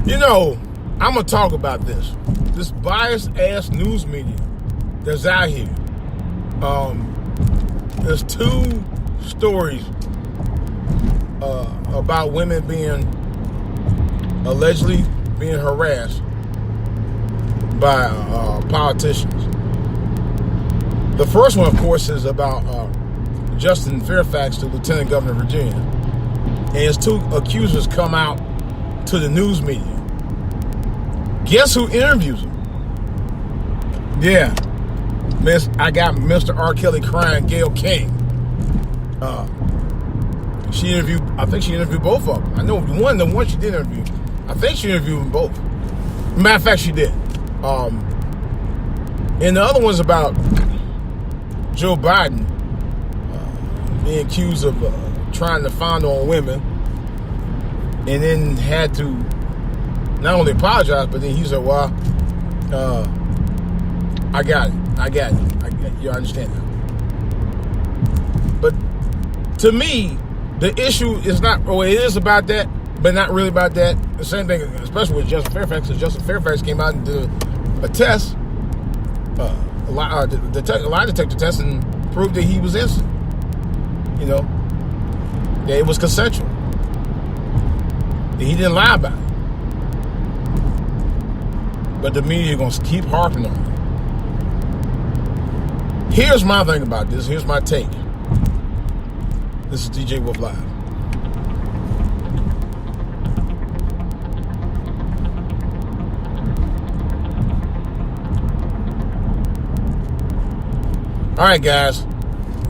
You know, I'm going to talk about this. This biased-ass news media that's out here. There's two stories about women allegedly being harassed by politicians. The first one, of course, is about Justin Fairfax, the Lieutenant Governor of Virginia. And his two accusers come out to the news media. Guess who interviews him? Yeah. I got Mr. R. Kelly crying Gayle King. I think she interviewed both of them. I know the one she did interview. I think she interviewed them both. Matter of fact, she did. And the other one's about Joe Biden being accused of trying to fondle on women, and then had to not only apologize, but then he said, well, I got it. You understand that? But to me, the issue is not, it is about that, but not really about that. The same thing, especially with Justin Fairfax, because Justin Fairfax came out and did a test, a lie detector test, and proved that he was innocent. You know, that it was consensual. That he didn't lie about it. But the media are going to keep harping on it. Here's my thing about this. Here's my take. This is DJ Wolf Live. All right, guys.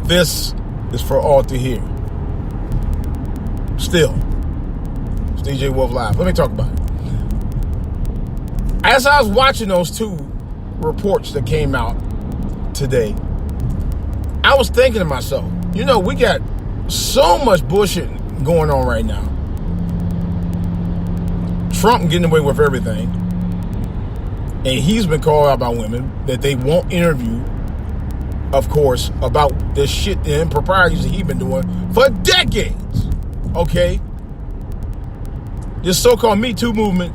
This is for all to hear. Still, it's DJ Wolf Live. Let me talk about it. As I was watching those two reports that came out today, I was thinking to myself, you know, we got so much bullshit going on right now. Trump getting away with everything. And he's been called out by women that they won't interview, of course, about the shit and improprieties that he's been doing for decades. Okay? This so-called Me Too movement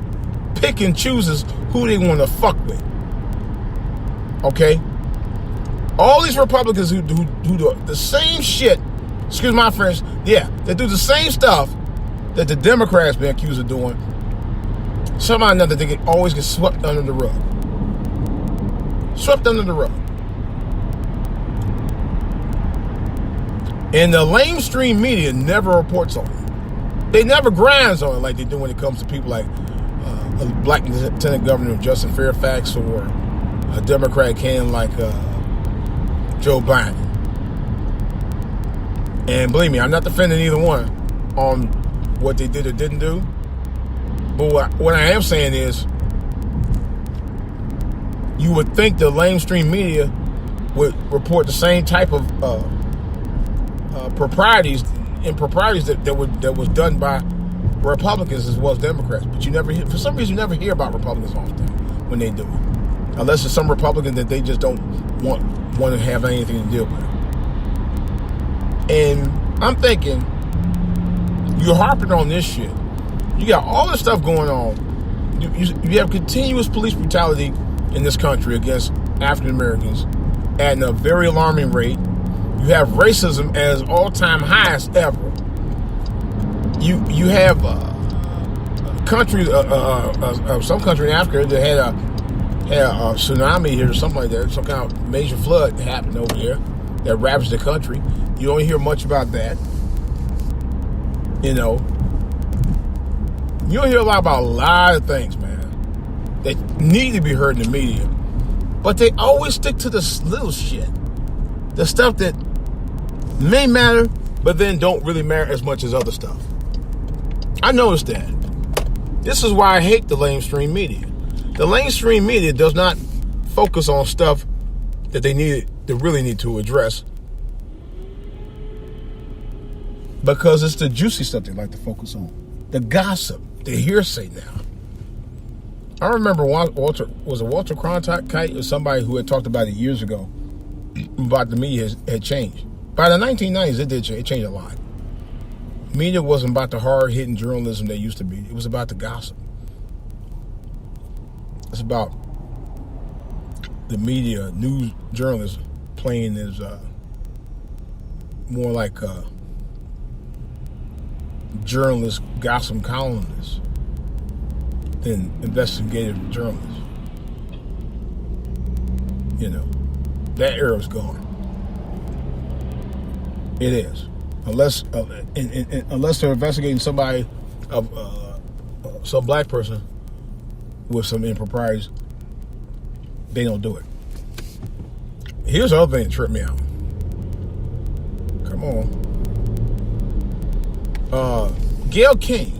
pick and chooses who they want to fuck with. Okay? All these Republicans who do the same shit, excuse my French, they do the same stuff that the Democrats been accused of doing. Somehow or another, they always get swept under the rug. Swept under the rug. And the lamestream media never reports on it. They never grinds on it like they do when it comes to people like a black Lieutenant Governor Justin Fairfax or a Democrat candidate like Joe Biden. And believe me, I'm not defending either one on what they did or didn't do. But what I am saying is, you would think the lamestream media would report the same type of improprieties that was done by Republicans as well as Democrats. But you never hear, for some reason, you never hear about Republicans often when they do it, unless it's some Republican that they just don't want to have anything to deal with. And I'm thinking, you're harping on this shit. You got all this stuff going on. You have continuous police brutality in this country against African Americans at a very alarming rate. You have racism at its all-time highest ever. You have countries, some country in Africa that had a tsunami here or something like that. Some kind of major flood happened over there that ravaged the country. You don't hear much about that. You know, you don't hear a lot about a lot of things, man, that need to be heard in the media. But they always stick to this little shit. The stuff that may matter, but then don't really matter as much as other stuff. I noticed that. This is why I hate the lamestream media. The lamestream media does not focus on stuff that they really need to address, because it's the juicy stuff they like to focus on. The gossip, the hearsay now. I remember Walter Cronkite or somebody who had talked about it years ago about the media had changed. By the 1990s, it did change. It changed a lot. Media wasn't about the hard-hitting journalism they used to be. It was about the gossip. It's about the media, news journalists playing as more like journalists, gossip columnists than investigative journalists. That era's gone. It is, unless they're investigating somebody some black person with some improprieties, they don't do it. Here's the other thing that tripped me out. Come on. Gayle King,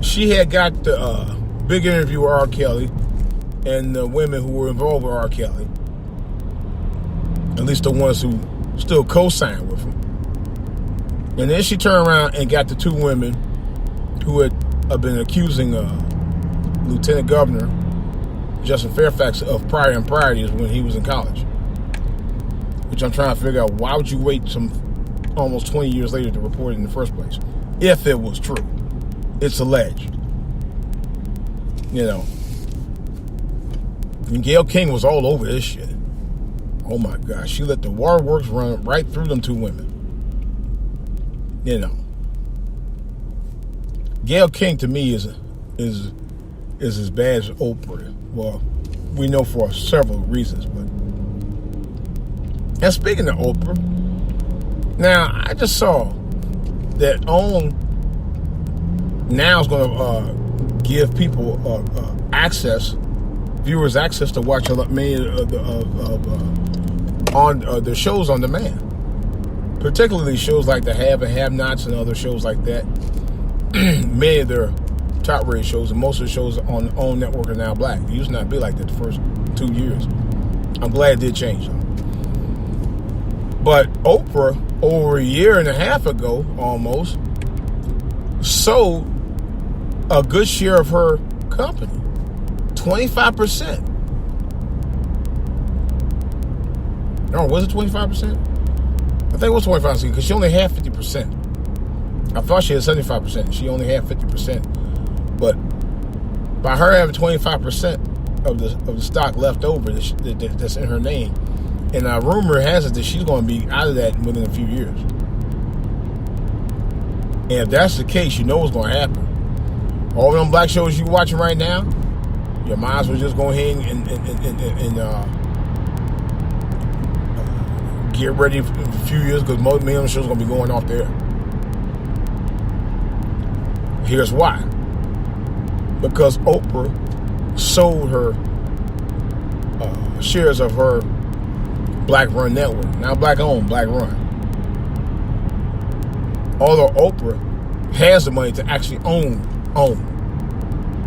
she had got the big interview with R. Kelly and the women who were involved with R. Kelly, at least the ones who still co-signed with him. And then she turned around and got the two women who had been accusing Lieutenant Governor Justin Fairfax of prior improprieties when he was in college. Which I'm trying to figure out, why would you wait some almost 20 years later to report it in the first place? If it was true. It's alleged. And Gayle King was all over this shit. Oh my gosh, she let the waterworks run right through them two women. Gayle King to me is as bad as Oprah. Well, we know for several reasons, but. And speaking of Oprah, now I just saw that OWN now is going to give people viewers access to watch many of the shows on demand, particularly shows like the Have and Have-Nots and other shows like that. Many of their top-rated shows, and most of the shows on the OWN network are now black. It used to not be like that the first 2 years. I'm glad it did change, though. But Oprah, over a year and a half ago, almost, sold a good share of her company, 25%. No, was it 25%? I think it was 25% because she only had 50%. I thought she had 75%. She only had 50%. But by her having 25% of the stock left over that's in her name, and rumor has it that she's going to be out of that within a few years. And if that's the case, you know what's going to happen. All them black shows you're watching right now, you might as well just go ahead and get ready for a few years, because most of them shows are going to be going off there. Here's why. Because Oprah sold her shares of her black run network. Now black owned, black run. Although Oprah has the money to actually own,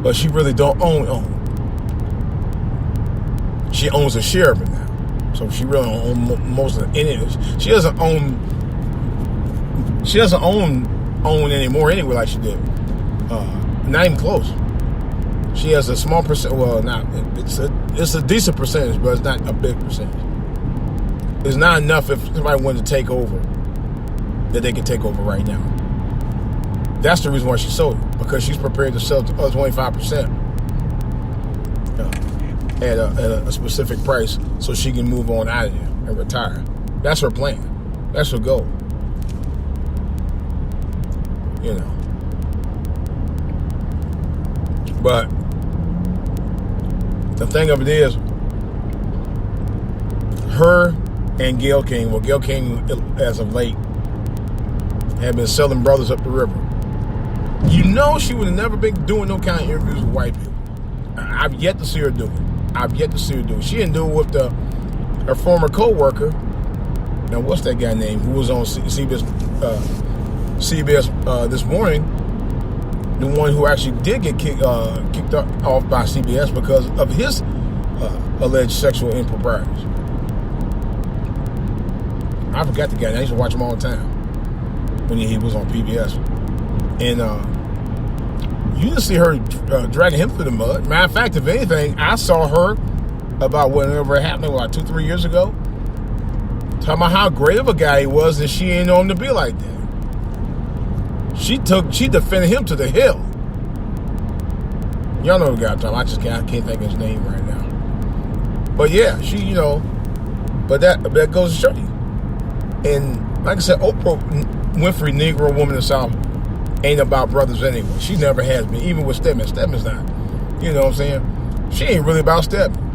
but she really don't own. She owns a share of it now. So she really don't own most of any of it. She doesn't own anymore anyway like she did. Not even close. She has a small percent. Well, it's a decent percentage, but it's not a big percentage. It's not enough if somebody wanted to take over that they can take over right now. That's the reason why she sold it, because she's prepared to sell the other 25% at a specific price so she can move on out of there and retire. That's her plan. That's her goal. But the thing of it is, her and Gayle King, Gayle King, as of late, have been selling brothers up the river. She would have never been doing no kind of interviews with white people. I've yet to see her do it. She didn't do it with her former co-worker. Now, what's that guy name who was on CBS this morning? The one who actually did get kicked off by CBS because of his alleged sexual improprieties. I forgot the guy. I used to watch him all the time when he was on PBS. And you didn't see her dragging him through the mud. Matter of fact, if anything, I saw her about whatever happened, like 2-3 years ago, talking about how great of a guy he was, and she ain't know him to be like that. She defended him to the hill. Y'all know the guy I'm talking. I can't think of his name right now. But yeah, she, but that goes to show you. And like I said, Oprah Winfrey, Negro woman in the South, ain't about brothers anyway. She never has been, even with Stedman. Stedman's not. You know what I'm saying? She ain't really about Stedman.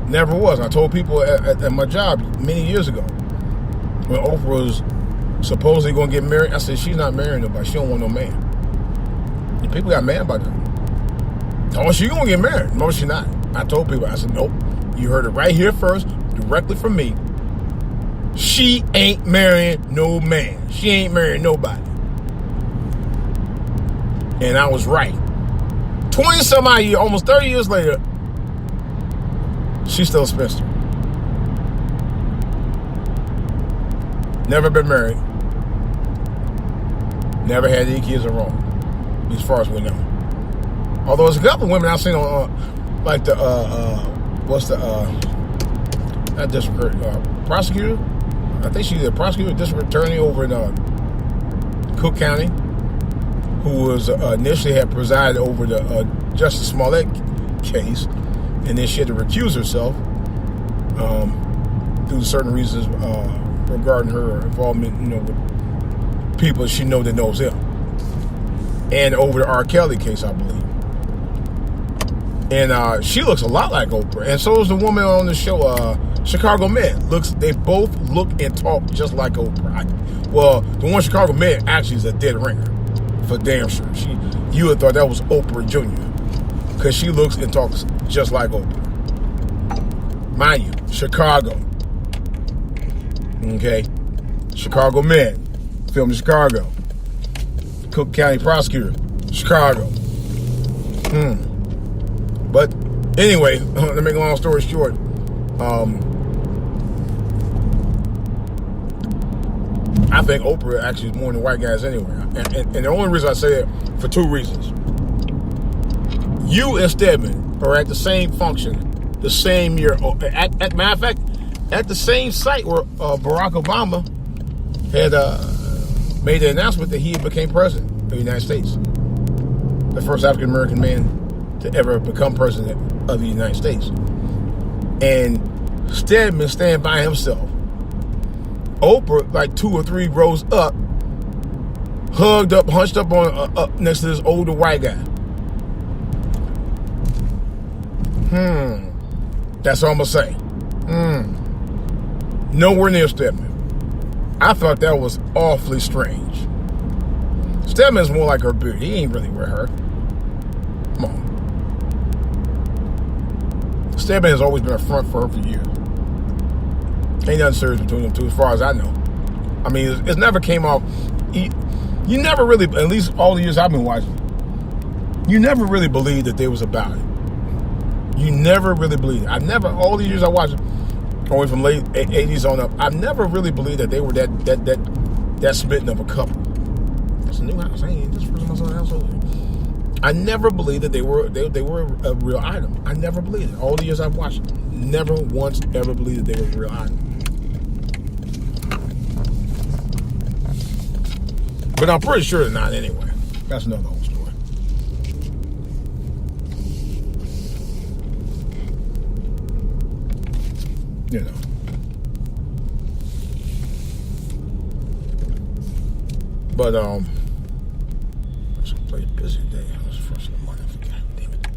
Never was. I told people at my job many years ago, when Oprah was supposedly going to get married, I said, she's not marrying nobody. She don't want no man. And people got mad about that. Oh, she going to get married. No, she not. I told people, I said, nope. You heard it right here first, directly from me. She ain't marrying no man. She ain't marrying nobody. And I was right. 20-some odd years, almost 30 years later, she's still a spinster. Never been married. Never had any kids of her own, as far as we know. Although there's a couple of women I've seen on, like the, not district, prosecutor? I think she's a prosecutor, district attorney over in Cook County, who was initially had presided over the Justice Smollett case, and then she had to recuse herself due to certain reasons regarding her involvement, with people she know that knows him, and over the R. Kelly case, I believe. And she looks a lot like Oprah, and so is the woman on the show, Chicago Med. They both look and talk just like Oprah. Well, the one Chicago Med actually is a dead ringer, for damn sure. You would have thought that was Oprah Jr., because she looks and talks just like Oprah. Mind you, Chicago. Okay? Chicago Med. Filmed in Chicago. Cook County prosecutor. Chicago. But anyway, to make a long story short, I think Oprah actually is more than white guys anyway. And the only reason I say it, for two reasons. You and Stedman are at the same function, the same year. At matter of fact, at the same site where Barack Obama had made the announcement that he became president of the United States. The first African American man to ever become president of the United States. And Stedman stand by himself. Oprah, like 2 or 3 rows up, hugged up, hunched up on up next to this older white guy. That's all I'm gonna say. Nowhere near Stedman. I thought that was awfully strange. Stedman's more like her beard. He ain't really with her. Come on. Stedman has always been a front for her for years. Ain't nothing serious between them two, as far as I know. I mean, it's never came off. You never really, at least all the years I've been watching, you never really believed that they was about it. You never really believed it. All the years I watched it, only from late 80s on up, I've never really believed that they were that smitten of a couple. That's a new house. I ain't just for my son's house over here. I never believed that they were a real item. I never believed it. All the years I've watched it, never once ever believed that they were a real item. But I'm pretty sure they're not anyway. That's another whole story. You know. But it's a pretty busy day. It was the first of the morning. God damn it.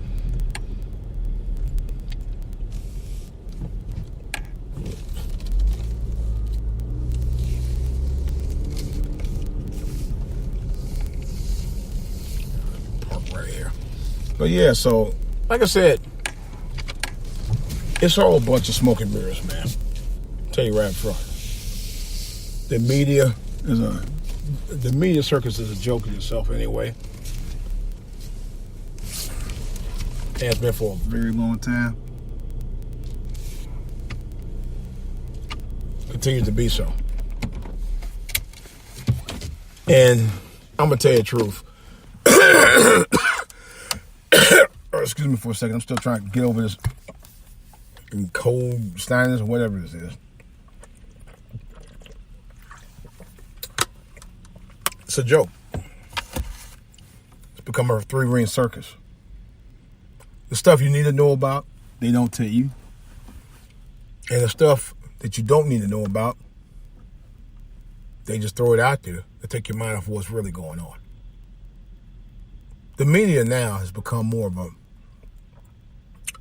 Park right here. But yeah, so like I said, it's all a bunch of smoke and mirrors, man. I'll tell you right up front. The media circus is a joke in itself anyway. And it's been for a very long time. Continues to be so. And I'm going to tell you the truth. Excuse me for a second. I'm still trying to get over this cold sinus or whatever this is. It's a joke. It's become a 3-ring circus. The stuff you need to know about, they don't tell you. And the stuff that you don't need to know about, they just throw it out there to take your mind off what's really going on. The media now has become more of a,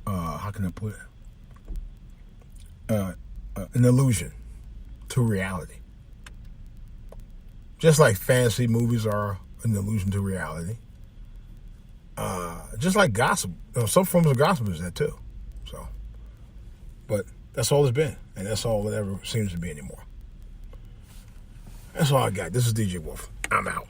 how can I put it? An illusion to reality. Just like fantasy movies are an illusion to reality. Just like gossip. Some forms of gossip is that too. So, but that's all it's been. And that's all it ever seems to be anymore. That's all I got. This is DJ Wolf. I'm out.